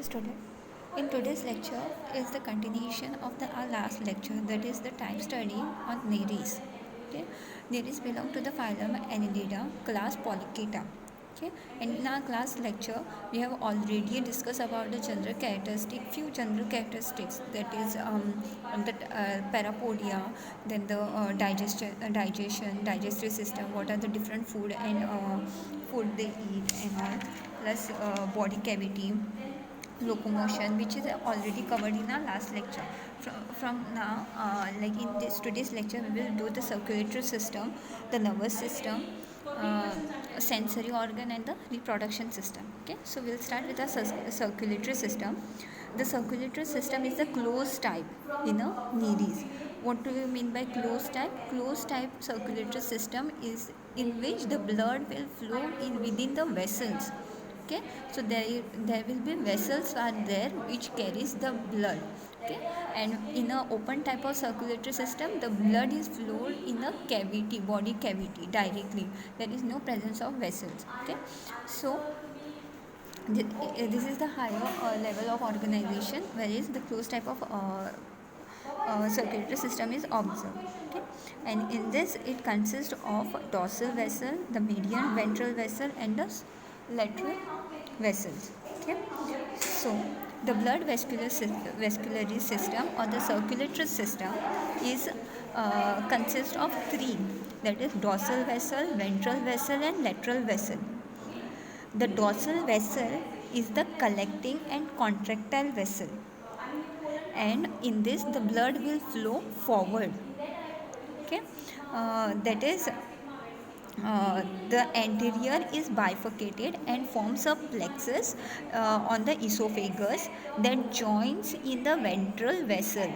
student. In today's lecture is the continuation of our last lecture, that is the time study on Nereis. Okay, Nereis belong to the phylum Annelida, class Polychaeta. Okay, and in our class lecture we have already discussed about the few general characteristics, that is the parapodia, then the digestive system, what are the different food they eat and all, plus body cavity, locomotion, which is already covered in our last lecture. From now, like in this today's lecture, we will do the circulatory system, the nervous system, sensory organ, and the reproduction system. Okay, so we'll start with our circulatory system. The circulatory system is the closed type in a Nereis. What do you mean by closed type? Closed type circulatory system is in which the blood will flow in within the vessels. Okay, so there will be vessels are there which carries the blood. Okay, and in a open type of circulatory system, the blood is flowed in a cavity, body cavity, directly. There is no presence of vessels. Okay, so this is the higher level of organization, whereas the closed type of circulatory system is observed. Okay, and in this it consists of dorsal vessel, the median ventral vessel, and the lateral vessels. Okay, so the blood vascular system or the circulatory system is consists of three, that is dorsal vessel, ventral vessel, and lateral vessel. The dorsal vessel is the collecting and contractile vessel, and in this the blood will flow forward. Okay, that is the anterior is bifurcated and forms a plexus on the esophagus that joins in the ventral vessel,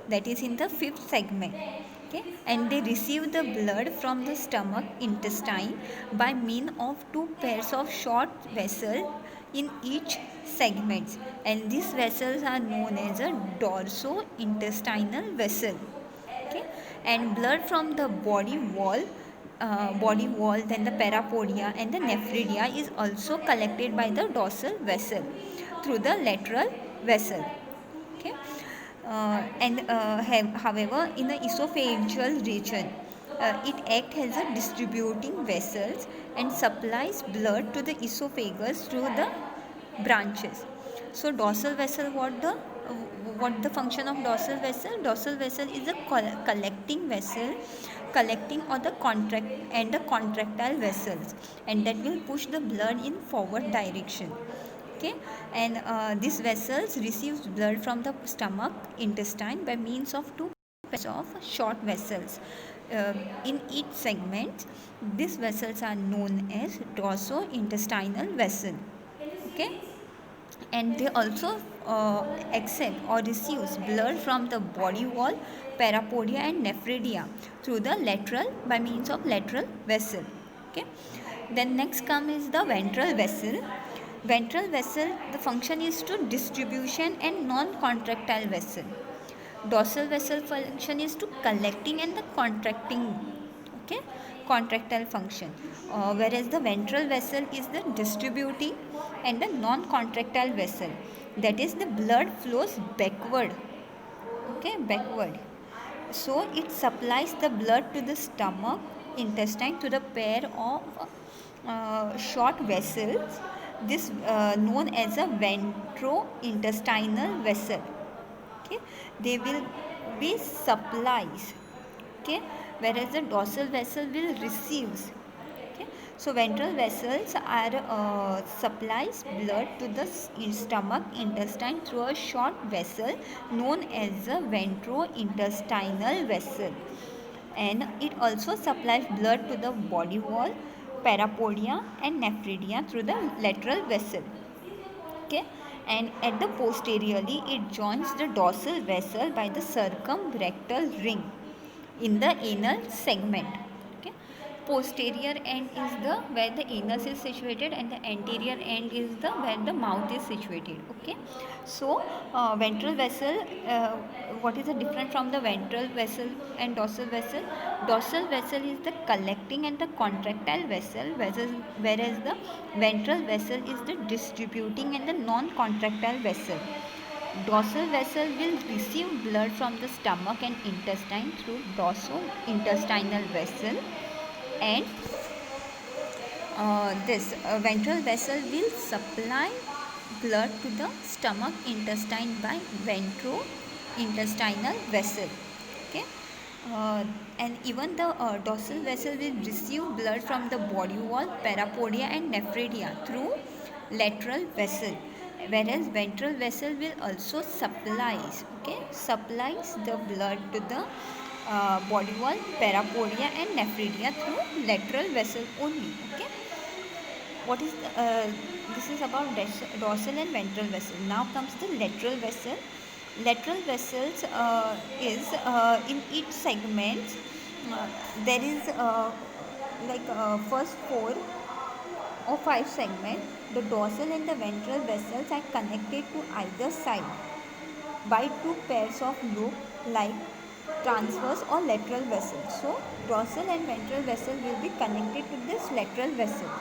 that is in the fifth segment. Okay, and they receive the blood from the stomach intestine by mean of two pairs of short vessels in each segment, and these vessels are known as a dorso-intestinal vessel. Okay, and blood from the body wall, then the parapodia and the nephridia is also collected by the dorsal vessel through the lateral vessel. Okay, however, in the esophageal region, it acts as a distributing vessels and supplies blood to the esophagus through the branches. So dorsal vessel, what the function of dorsal vessel? Dorsal vessel is a collecting vessel, collecting or the contractile vessels, and that will push the blood in forward direction. Okay, and these vessels receives blood from the stomach intestine by means of two pairs of short vessels in each segment. These vessels are known as dorso-intestinal vessel. Okay, and they also accept or receives blood from the body wall, parapodia, and nephridia through the lateral by means of lateral vessel. Okay, then next come is the ventral vessel. Ventral vessel, the function is to distribution and non-contractile vessel. Dorsal vessel function is to collecting and the contracting. Okay, contractile function, whereas the ventral vessel is the distributing and the non-contractile vessel, that is the blood flows backward. Okay, backward, so it supplies the blood to the stomach intestine to the pair of short vessels, this known as a ventro-intestinal vessel. Okay, they will be supplies. Okay, whereas the dorsal vessel will receives. Okay, so ventral vessels are supplies blood to the stomach intestine through a short vessel known as a ventro-intestinal vessel, and it also supplies blood to the body wall, parapodia, and nephridia through the lateral vessel. Okay, and at the posteriorly it joins the dorsal vessel by the circumrectal ring in the anal segment. Okay, posterior end is the where the anus is situated, and the anterior end is the where the mouth is situated. Okay, so ventral vessel, what is the difference from the ventral vessel and dorsal vessel? Dorsal vessel is the collecting and the contractile vessel, whereas the ventral vessel is the distributing and the non-contractile vessel. Dorsal vessel will receive blood from the stomach and intestine through dorso-intestinal vessel, and this ventral vessel will supply blood to the stomach intestine by ventro-intestinal vessel. Okay, uh, and even the dorsal vessel will receive blood from the body wall, parapodia and nephridia through lateral vessel, whereas ventral vessel will also supplies the blood to the body wall, parapodia and nephridia through lateral vessel only. Okay, what is this is about dorsal and ventral vessel. Now comes the lateral vessel. Lateral vessels is in each segment there is first four or five segments. The dorsal and the ventral vessels are connected to either side by two pairs of loop like transverse or lateral vessels. So dorsal and ventral vessel will be connected to this lateral vessels,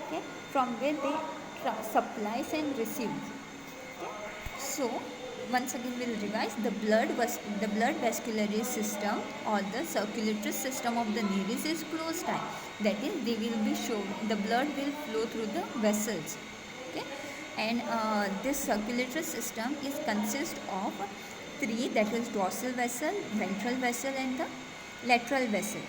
okay, from where they supplies and receives. Okay. So once again we'll revise the blood vasculary system or the circulatory system of the nares is closed tie. That is, they will be shown the blood will flow through the vessels. Okay, and this circulatory system is consist of three, that is dorsal vessel, ventral vessel and the lateral vessel.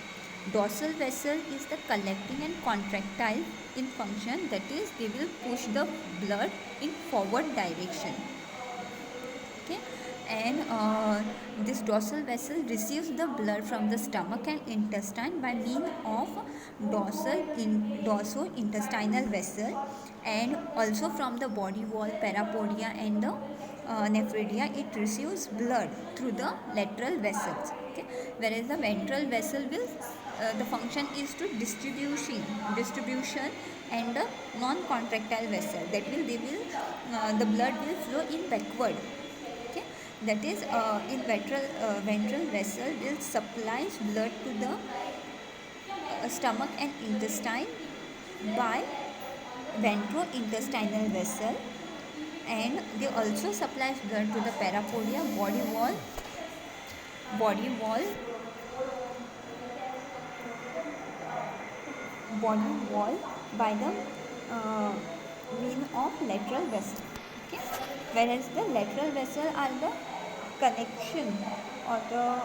Dorsal vessel is the collecting and contractile in function, that is they will push the blood in forward direction. Okay, and this dorsal vessel receives the blood from the stomach and intestine by means of dorso-intestinal vessel, and also from the body wall, parapodia and the nephridia it receives blood through the lateral vessels. Okay, whereas the ventral vessel will the function is to distribution and the non-contractile vessel, that will they will the blood will flow in backward. Okay, that is in ventral vessel will supplies blood to the stomach and intestine by ventro-intestinal vessel, and they also supplies blood to the parapodia, body wall by the uh, mean of lateral vessel. Okay, whereas the lateral vessel are the connection or the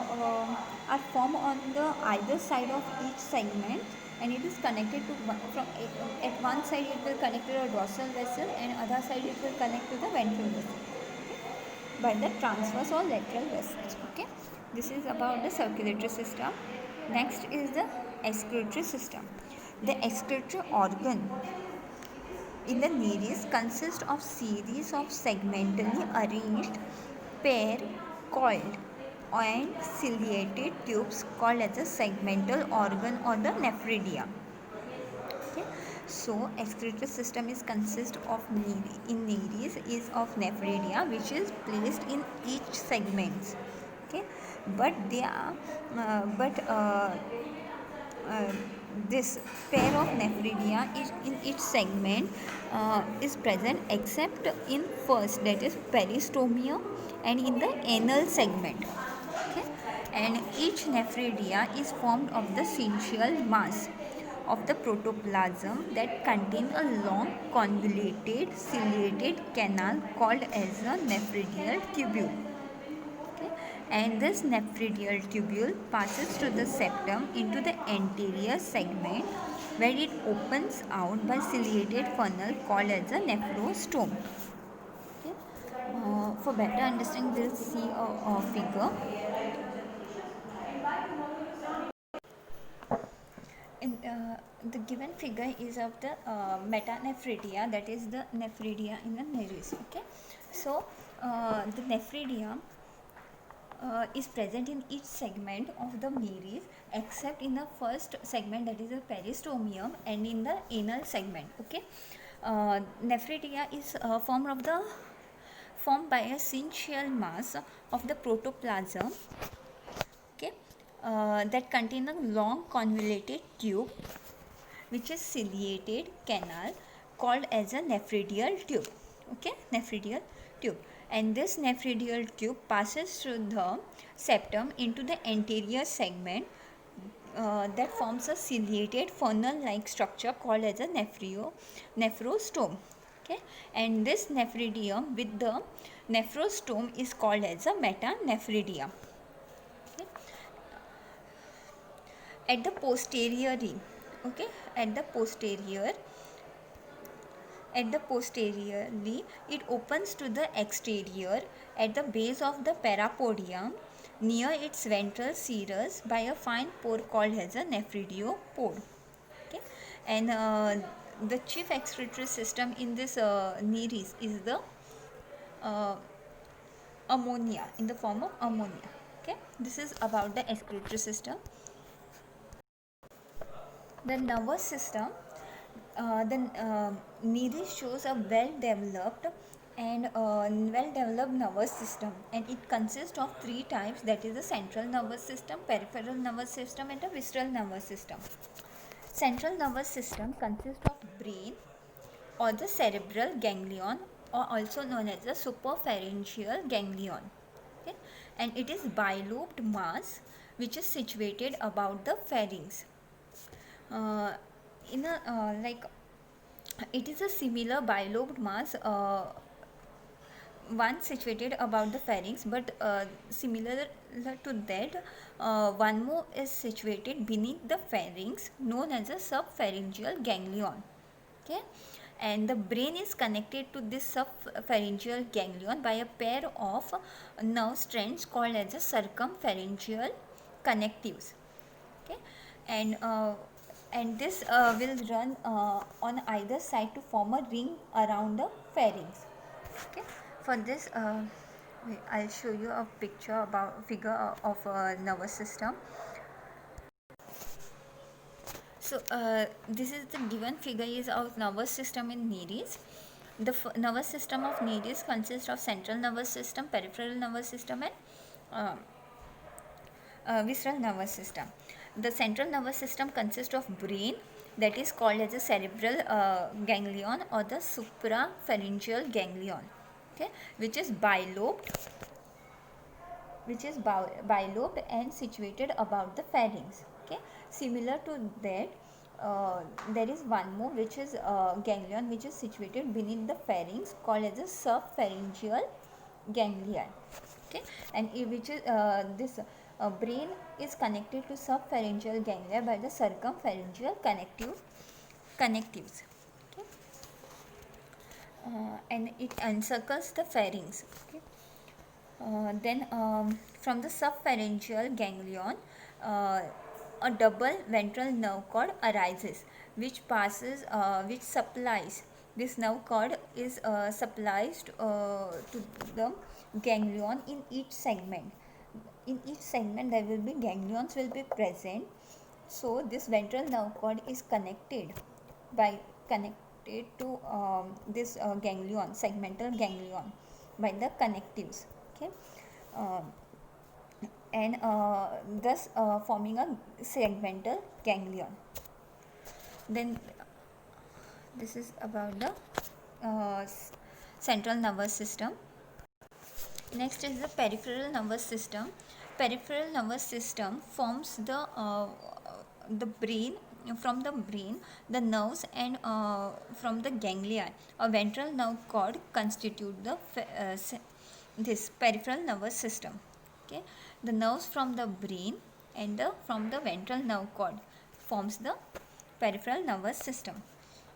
are formed on the either side of each segment, and it is connected to at one side it will connect to the dorsal vessel and other side it will connect to the ventral vessel, okay, by the transverse or lateral vessels. Okay, this is about the circulatory system. Next is the excretory system. The excretory organ in the nares consists of series of segmentally arranged, pair coiled and ciliated tubes called as a segmental organ or the nephridia. Okay. So excretory system is consist of nares is of nephridia, which is placed in each segments. Okay, but they are but uh, this pair of nephridia is in each segment is present except in first, that is peristomia, and in the anal segment. Okay, and each nephridia is formed of the syncytial mass of the protoplasm that contain a long convoluted ciliated canal called as a nephridial tubule. Okay. And this nephridial tubule passes through the septum into the anterior segment, where it opens out by ciliated funnel called as a nephrostome. Okay. For better understanding, we'll see a figure. The given figure is of the metanephridia, that is the nephridia in the nares. Okay, so the nephridia is present in each segment of the meres except in the first segment, that is the peristomium, and in the anal segment. Okay, nephridia is formed by a syncytial mass of the protoplasm, okay, that contain a long convoluted tube which is ciliated canal called as a nephridial tube. Okay, nephridial tube, and this nephridial tube passes through the septum into the anterior segment that forms a ciliated funnel like structure called as a nephrostome. Okay, and this nephridium with the nephrostome is called as a metanephridium. Okay. At the posteriorly, okay, at the posteriorly, it opens to the exterior at the base of the parapodium near its ventral serous by a fine pore called as a nephridiopore. Okay, and the chief excretory system in this nereis is the uh, ammonia, in the form of ammonia. Okay, this is about the excretory system. The nervous system, the nereis shows a well-developed nervous system, and it consists of three types, that is the central nervous system, peripheral nervous system, and the visceral nervous system. Central nervous system consists of brain or the cerebral ganglion, or also known as the suprapharyngeal ganglion. Okay? And it is bilobed mass which is situated about the pharynx. In a like it is a similar bilobed mass, one situated about the pharynx, but similar to that, one more is situated beneath the pharynx, known as a subpharyngeal ganglion. Okay, and the brain is connected to this subpharyngeal ganglion by a pair of nerve strands called as a circumpharyngeal connectives. Okay, and this will run on either side to form a ring around the pharynx. Okay, for this I'll show you a figure of a nervous system. So this is the given figure is of nervous system in nereis. The nervous system of nereis consists of central nervous system, peripheral nervous system, and visceral nervous system. The central nervous system consists of brain, that is called as a cerebral ganglion or the suprapharyngeal ganglion, okay, which is bilobed and situated about the pharynx. Okay, similar to that, there is one more which is ganglion which is situated beneath the pharynx called as a subpharyngeal ganglion. Okay, and which is this brain is connected to subpharyngeal ganglia by the circumpharyngeal connectives. Okay, and it encircles the pharynx. Okay. Then from the subpharyngeal ganglion, a double ventral nerve cord arises, which supplies. This nerve cord is supplies to the ganglion in each segment. In each segment, there will be ganglions will be present. So this ventral nerve cord is connected to this ganglion, segmental ganglion, by the connectives. Okay, and thus forming a segmental ganglion. Then this is about the central nervous system. Next is the peripheral nervous system. Peripheral nervous system forms the brain. From the brain, the nerves, and from the ganglia, a ventral nerve cord constitute this peripheral nervous system. Okay, the nerves from the brain and from the ventral nerve cord forms the peripheral nervous system.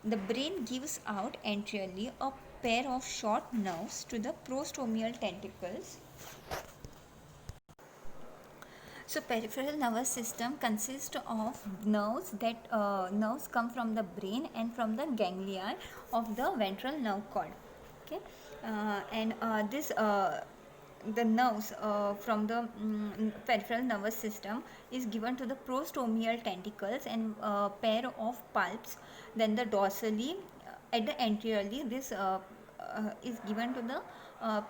The brain gives out anteriorly a pair of short nerves to the prostomial tentacles. So peripheral nervous system consists of nerves that nerves come from the brain and from the ganglia of the ventral nerve cord. Okay, and this the nerves from the peripheral nervous system is given to the prostomial tentacles and pair of pulps. Then the dorsally at the anteriorly this is given to the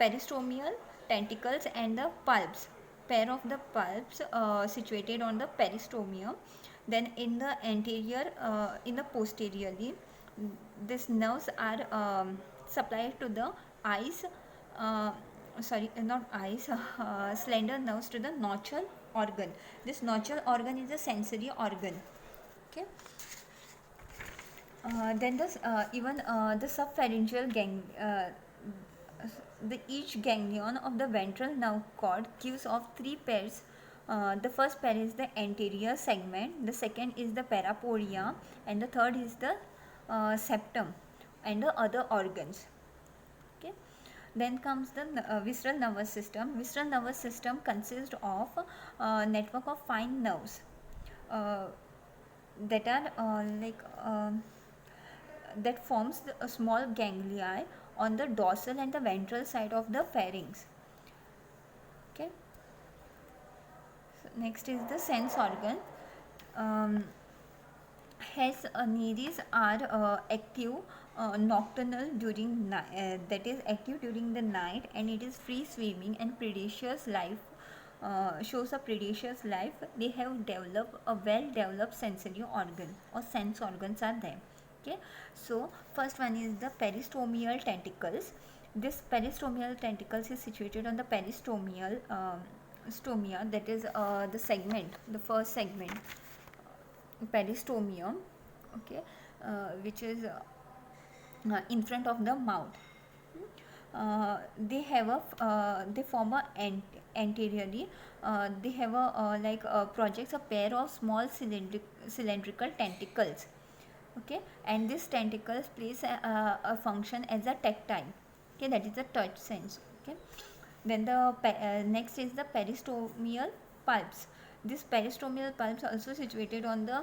peristomial tentacles and the pulps, pair of the pulps situated on the peristomia. Then in the anterior, in the posteriorly, these nerves are supplied to the eyes, uh, sorry, not eyes, slender nerves to the nostril organ. This nostril organ is a sensory organ. Okay. Then even the subpharyngeal the each ganglion of the ventral nerve cord gives off three pairs. The first pair is the anterior segment, the second is the parapodia, and the third is the septum and the other organs. Okay. Then comes the visceral nervous system. Visceral nervous system consists of a network of fine nerves that are that forms a small ganglia on the dorsal and the ventral side of the pharynx. Okay. So next is the sense organ. Um, Hence, nereis are active nocturnal during that is active during the night, and it is free swimming and predaceous life. Shows a predaceous life. They have developed a well developed sensory organ or sense organs are there. Okay, so first one is the peristomial tentacles. This peristomial tentacles is situated on the peristomial stomia, that is the segment, the first segment, peristomium. Okay, which is in front of the mouth. They have a they form a anteriorly, they have a projects a pair of small cylindrical tentacles. Okay, and this tentacles plays a function as a tactile. Okay, that is the touch sense. Okay, then the next is the peristomial pulps. This peristomial pulps are also situated on the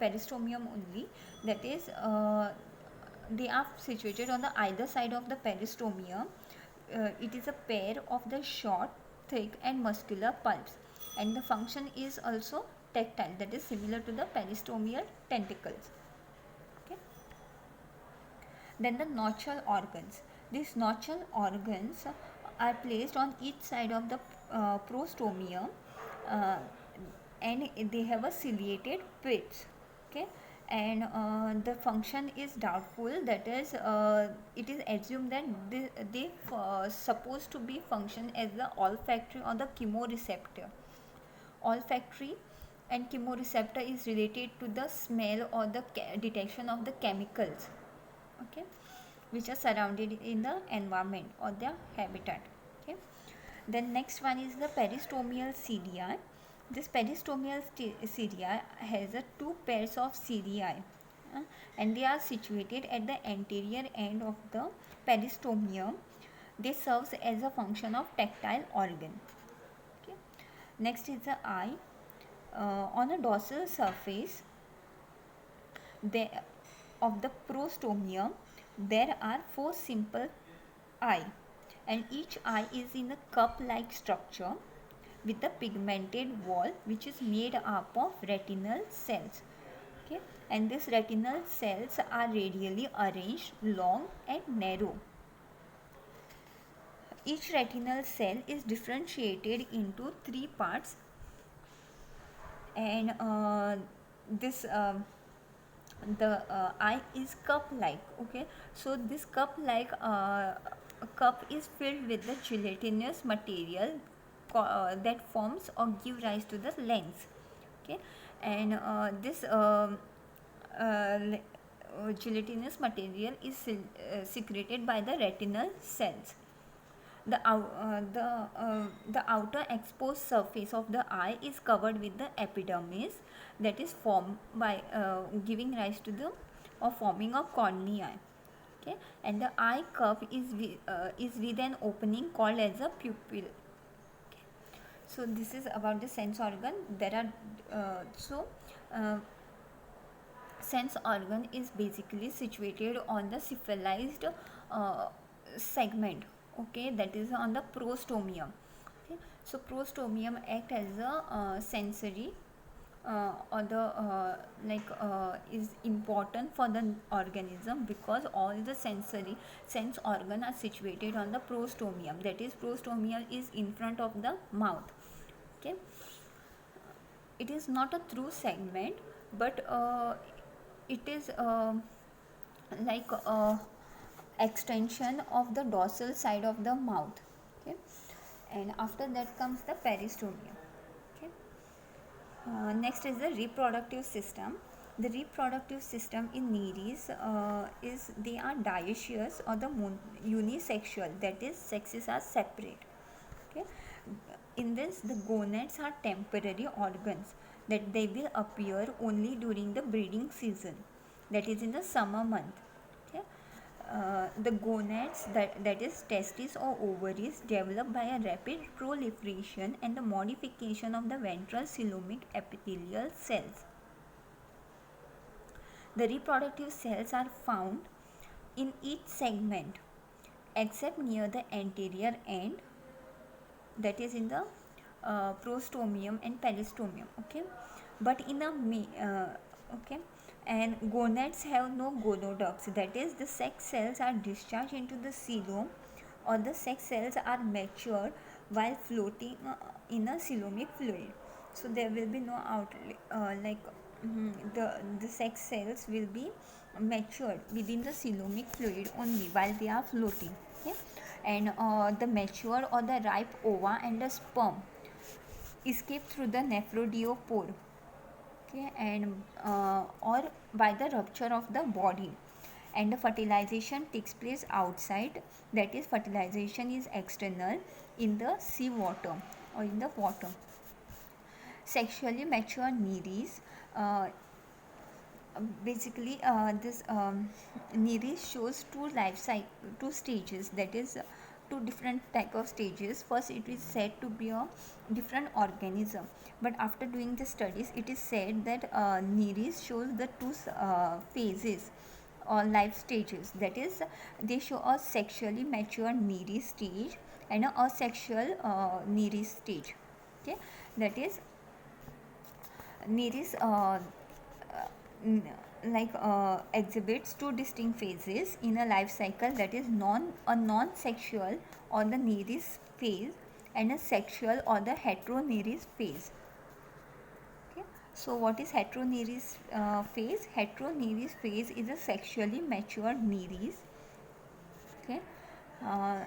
peristomium only, that is they are situated on the either side of the peristomia. It is a pair of the short, thick and muscular pulps, and the function is also tactile, that is similar to the peristomial tentacles. Okay. Then the nostril organs. These nostril organs are placed on each side of the prostomia, uh, and they have a ciliated pits. Okay, and the function is doubtful, that is it is assumed that they supposed to be function as the olfactory or the chemoreceptor. Olfactory and chemoreceptor is related to the smell or the detection of the chemicals, okay, which are surrounded in the environment or their habitat. Okay, then next one is the peristomial cilia. This peristomial cilia has two pairs of cilia, and they are situated at the anterior end of the peristomium. They serves as a function of tactile organ. Okay. Next is the eye. On a dorsal surface of the prostomia, there are four simple eye, and each eye is in a cup-like structure with a pigmented wall which is made up of retinal cells. Okay, and these retinal cells are radially arranged, long and narrow. Each retinal cell is differentiated into three parts, and this the eye is cup like. Okay, so this cup is filled with the gelatinous material that forms or give rise to the lens. Okay, and this gelatinous material is secreted by the retinal cells. The outer exposed surface of the eye is covered with the epidermis, that is formed by giving rise to the or forming a cornea. Okay, and the eye cup is with an opening called as a pupil. Okay. So this is about the sense organ. There are sense organ is basically situated on the cephalized segment okay, that is on the prostomium. Okay, so prostomium act as a sensory or the is important for the organism, because all the sense organ are situated on the prostomium, that is prostomium is in front of the mouth. Okay, it is not a through segment, but it is like extension of the dorsal side of the mouth. Okay, and after that comes the peristomium. Okay, next is the reproductive system. The reproductive system in nereis is they are dioecious or the unisexual, that is sexes are separate. Okay, in this the gonads are temporary organs that they will appear only during the breeding season, that is in the summer month. Okay, the gonads, that is testes or ovaries, develop by a rapid proliferation and the modification of the ventral coelomic epithelial cells. The reproductive cells are found in each segment except near the anterior end, that is in the prostomium and peristomium. Okay, but in a okay, and gonads have no gonoducts, that is the sex cells are discharged into the coelom, or the sex cells are matured while floating in a coelomic fluid. So there will be no outlet the sex cells will be matured within the coelomic fluid only while they are floating. Okay, and the mature or the ripe ova and the sperm escape through the nephrodeopore. Okay, and or by the rupture of the body, and the fertilization takes place outside, that is fertilization is external in the sea water or in the water. Sexually mature nereis, basically this nereis shows two stages, that is two different type of stages. First it is said to be a different organism, but after doing the studies it is said that nereis shows the two phases or life stages, that is they show a sexually mature nereis stage and a asexual nereis stage. Okay, that is nereis exhibits two distinct phases in a life cycle, that is non-sexual or the nereis phase and a sexual or the heteronereis phase. Okay, so what is heteronereis phase? Heteronereis phase is a sexually mature nereis. Okay, uh,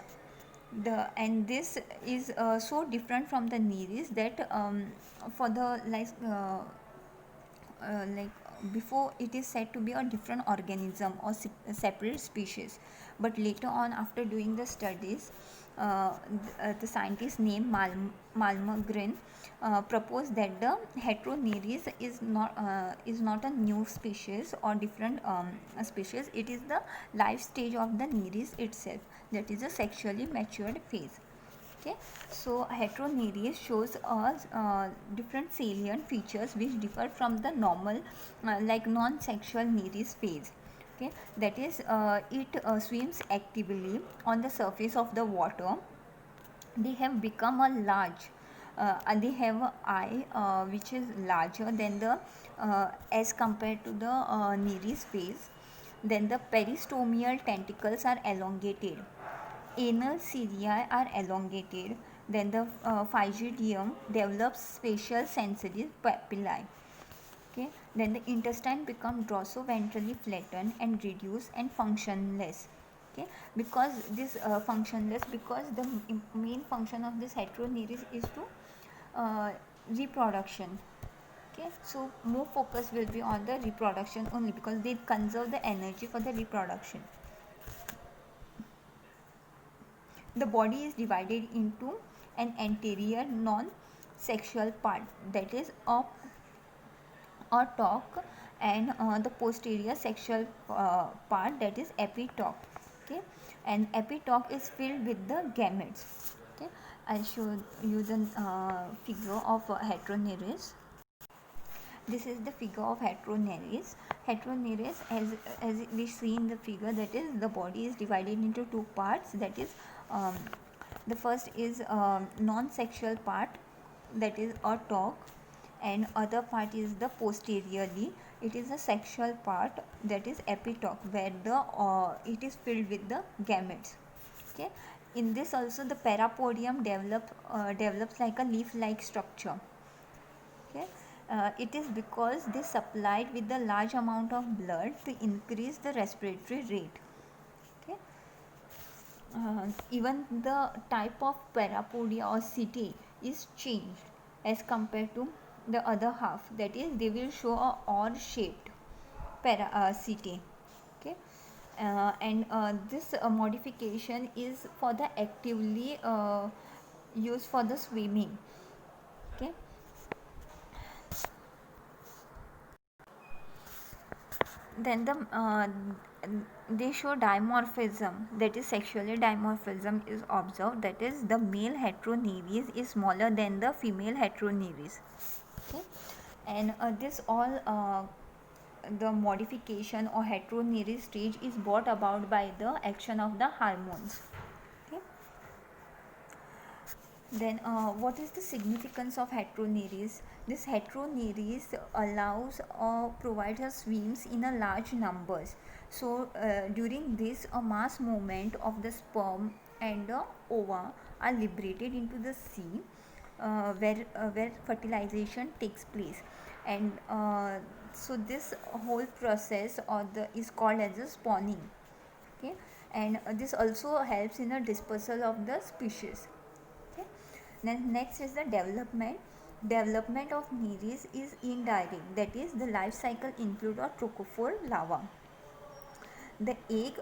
this is so different from the nereis that for the like before it is said to be a different organism or separate species, but later on after doing the studies the scientist named Malmgren proposed that the heteronereis is not a new species or different species, it is the life stage of the nereis itself, that is a sexually matured phase. Okay, so heteronereis shows us different salient features which differ from the normal like non-sexual nereis phase. Okay, that is it swims actively on the surface of the water. They have become a large they have an eye which is larger than the as compared to the nereis phase. Then the peristomial tentacles are elongated, anal cilia are elongated, then the phygidium develops spatial sensory papillae. Okay, then the intestine become dorsoventrally flattened and reduced and functionless. Okay, because this functionless, because the main function of this heteronereis is to reproduction. Okay, so more focus will be on the reproduction only because they conserve the energy for the reproduction. The body is divided into an anterior non-sexual part, that is a talk, and the posterior sexual part, that is epitalk. Okay, and epitalk is filled with the gametes. Okay, I'll show you the figure of heteronereis. This is the figure of heteronereis. Heteronereis, as we see in the figure, that is the body is divided into two parts, that is Um, the first is non-sexual part, that is a talk, and other part is the posteriorly. It is a sexual part, that is epitoke, where the it is filled with the gametes. Okay. In this also the parapodium develops like a leaf-like structure. Okay. It is because they supplied with the large amount of blood to increase the respiratory rate. Okay. Even the type of parapodia or setae is changed as compared to the other half, that is they will show a odd shaped setae. Okay. And this modification is for the actively used for the swimming. Okay. Then they show dimorphism, that is sexually dimorphism is observed, that is the male heteroneries is smaller than the female heteroneries. Okay. And this all the modification or heteroneries stage is brought about by the action of the hormones. Okay. Then what is the significance of heteroneries? This heteroneries allows or provides us swims in a large numbers. So during this a mass movement of the sperm and the ova are liberated into the sea, where fertilization takes place. And so this whole process or the is called as a spawning. Okay. And this also helps in the dispersal of the species. Okay. Then next is the development of nereis is indirect, that is the life cycle include a trophophore larva. The egg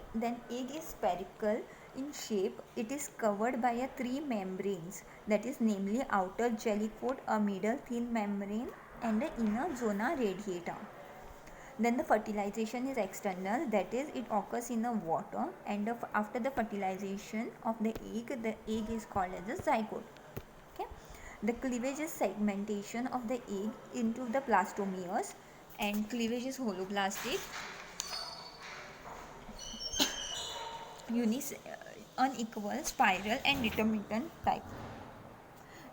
is spherical in shape. It is covered by a three membranes, that is namely outer jelly coat, a middle thin membrane, and the inner zona radiata. Then the fertilization is external, that is it occurs in the water, and after the fertilization of the egg is called as a zygote. Okay. The cleavage is segmentation of the egg into the blastomeres, and cleavage is holoblastic, unequal, spiral, and intermittent type.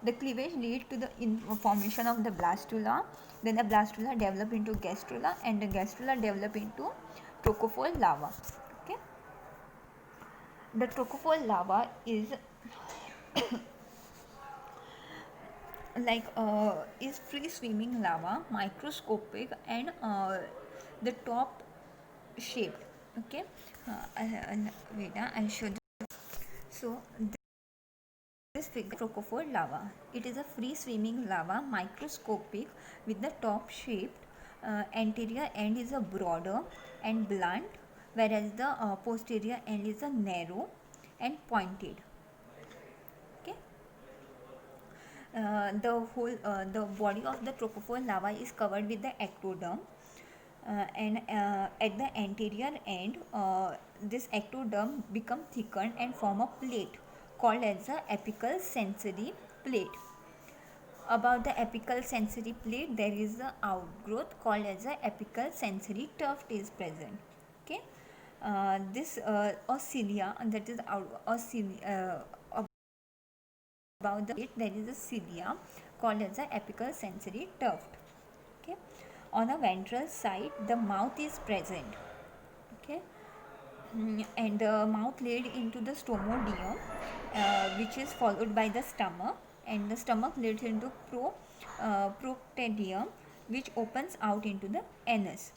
The cleavage leads to the formation of the blastula. Then the blastula develop into gastrula, and the gastrula develop into trophophore larva. Okay. The trophophore larva is is free swimming larva, microscopic, and the top shaped. Okay. Wait, I'll show you. So this figure trophophore larva, it is a free swimming larva, microscopic, with the top shaped. Anterior end is a broader and blunt, whereas the posterior end is a narrow and pointed. Okay. The body of the trophophore larva is covered with the ectoderm, and at the anterior end, this ectoderm become thickened and form a plate called as the apical sensory plate. Above the apical sensory plate, there is the outgrowth called as the apical sensory tuft is present. Okay. This cilia, that is above the plate, there is a cilia called as the apical sensory tuft. Okay. On a ventral side, the mouth is present. Okay. And the mouth lead into the stomodium, which is followed by the stomach, and the stomach leads into proctedium, which opens out into the anus.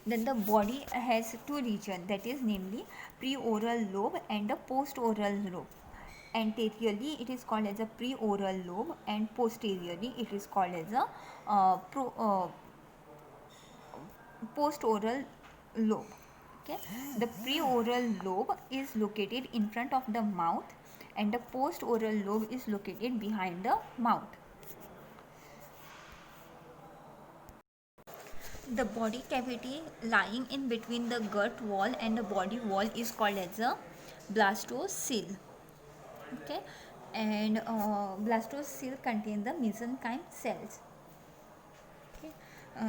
Then the body has two regions, that is namely preoral lobe and the postoral lobe. Anteriorly it is called as a preoral lobe, and posteriorly it is called as a postoral lobe. Okay. The preoral lobe is located in front of the mouth, and the postoral lobe is located behind the mouth. The body cavity lying in between the gut wall and the body wall is called as a blastocele. Okay. And blastocele contains the mesenchyme cells. Okay.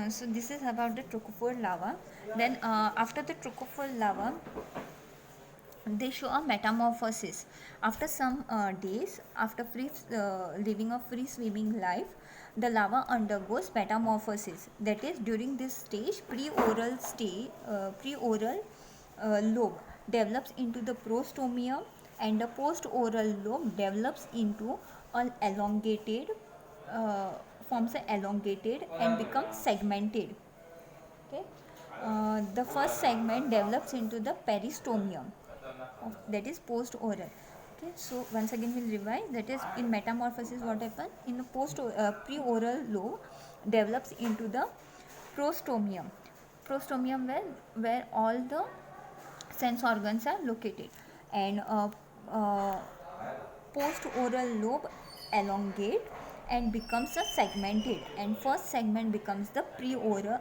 So this is about the trophophore larva. Then after the trophophore larva, they show a metamorphosis. After some days, after living a free swimming life, the lava undergoes metamorphosis. That is, during this stage, pre-oral lobe develops into the prostomium, and the post-oral lobe develops into an elongated, uh, forms a elongated and becomes segmented. Okay, the first segment develops into the peristomium, that is post oral. Okay, so once again we'll revise. That is, in metamorphosis, what happens in the pre oral lobe develops into the prostomium. Prostomium, where all the sense organs are located, and uh, post oral lobe elongate and becomes a segmented, and first segment becomes the pre-oral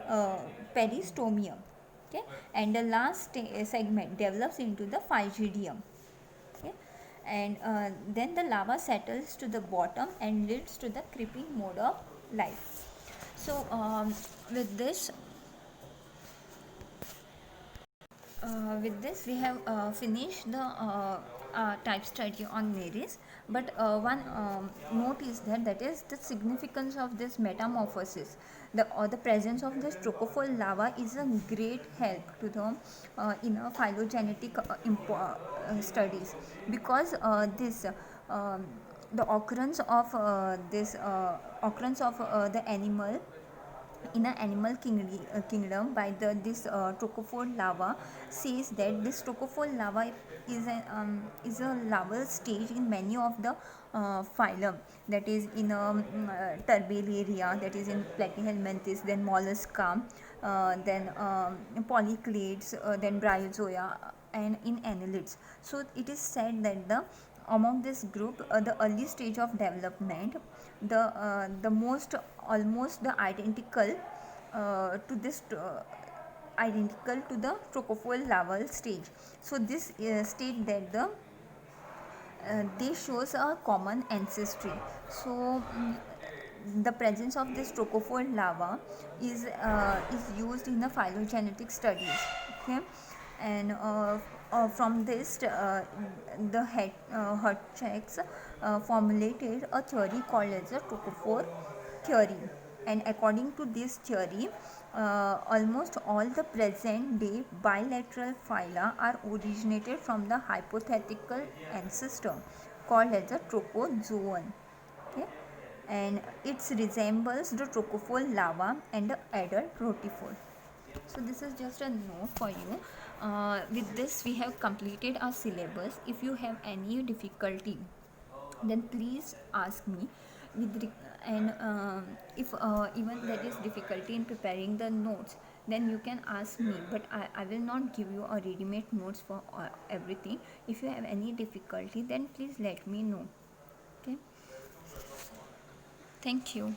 peristomium. Okay, and the last segment develops into the phygidium. Okay, and then the lava settles to the bottom and leads to the creeping mode of life. So with this we have finished the type study on Mary's, but one note is that is the significance of this metamorphosis. The presence of this trochophore lava is a great help to the phylogenetic studies, because this the occurrence of the animal in an animal kingdom by this trochophore lava says that this trochophore lava is a lava stage in many of the phylum, that is in Turbellarea, that is in Platyhelminthes, then Mollusca, then Polyclades, then Bryozoa, and in Annelids. So it is said that the among this group, the early stage of development, the most almost the identical to this identical to the trochophore lava stage. So this state that they shows a common ancestry. So the presence of this trochophore lava is used in the phylogenetic studies. Okay, and from this the Hertzsprung formulated a theory called as the trochophore theory, and according to this theory, almost all the present day bilateral phyla are originated from the hypothetical ancestor called as the Trochozoan. Okay, and it resembles the trochophore lava and the adult rotiphore. So this is just a note for you. With this we have completed our syllabus. If you have any difficulty, then please ask me. And if even there is difficulty in preparing the notes, then you can ask me, but I will not give you a ready-made notes for everything. If you have any difficulty, then please let me know. Okay, thank you.